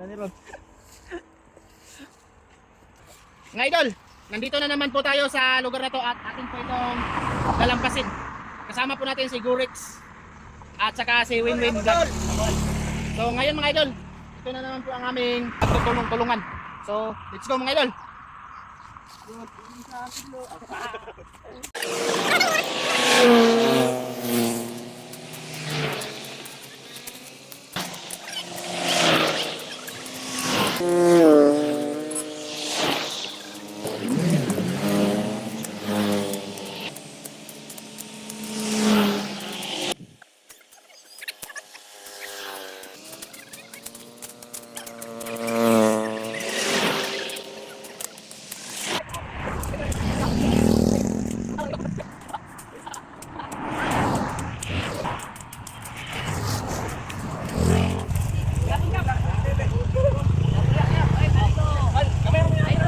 Mga idol, nandito na naman po tayo sa lugar na to at atin po itong lalampasin. Kasama po natin si Gurix at saka si Winwin Vlog. So ngayon mga idol, ito na naman po ang aming pagtutulong-tulungan. So let's go mga idol.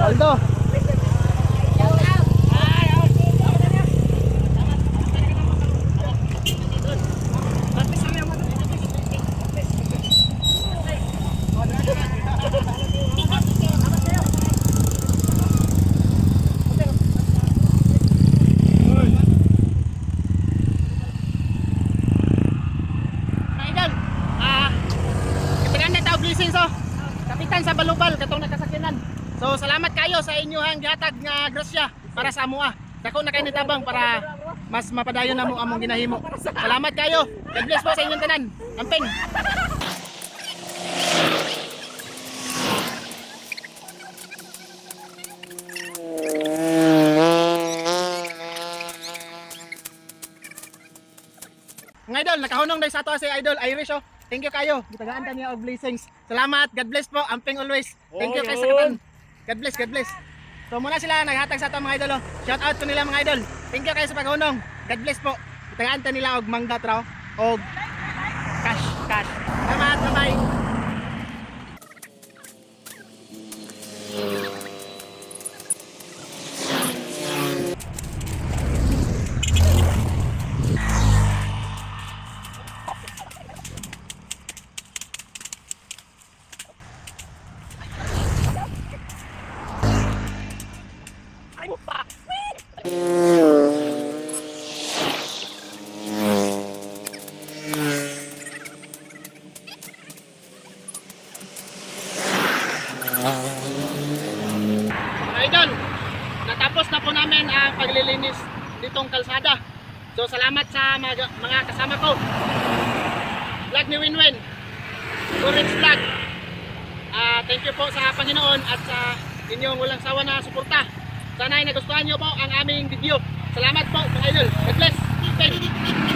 Aldo. Kapitan sa balubal katong nakasakyanan. So salamat kayo sa inyong gihatag nga grasya para sa amoa. Dako na kay nitabang para mas mapadayon namo among ginahimo. Salamat kayo. God bless po sa inyong tanan. Amping. Mga idol, nakahunong dahil sa ato si Idol Irish oh. Thank you kayo. Gitagaan kami og blessings. Salamat. God bless po. Amping always. Thank you kay sa kapan. God bless, God bless. So muna sila naghatag sa ato mga idol oh. Shout out to nila mga idol. Thank you kayo sa paghunong. God bless po. Gitagaan nila og mangga traw og cash. Salamat. Bye-bye. Idol, natapos na po namin ang paglilinis ditong kalsada. So salamat sa mga kasama ko. Vlog ni Winwin, Gurix Vlog. Thank you po sa Panginoon at sa inyong walang sawa na suporta. Sana ay nagustuhan nyo po ang aming video. Salamat po mga idol. God bless. Thank you.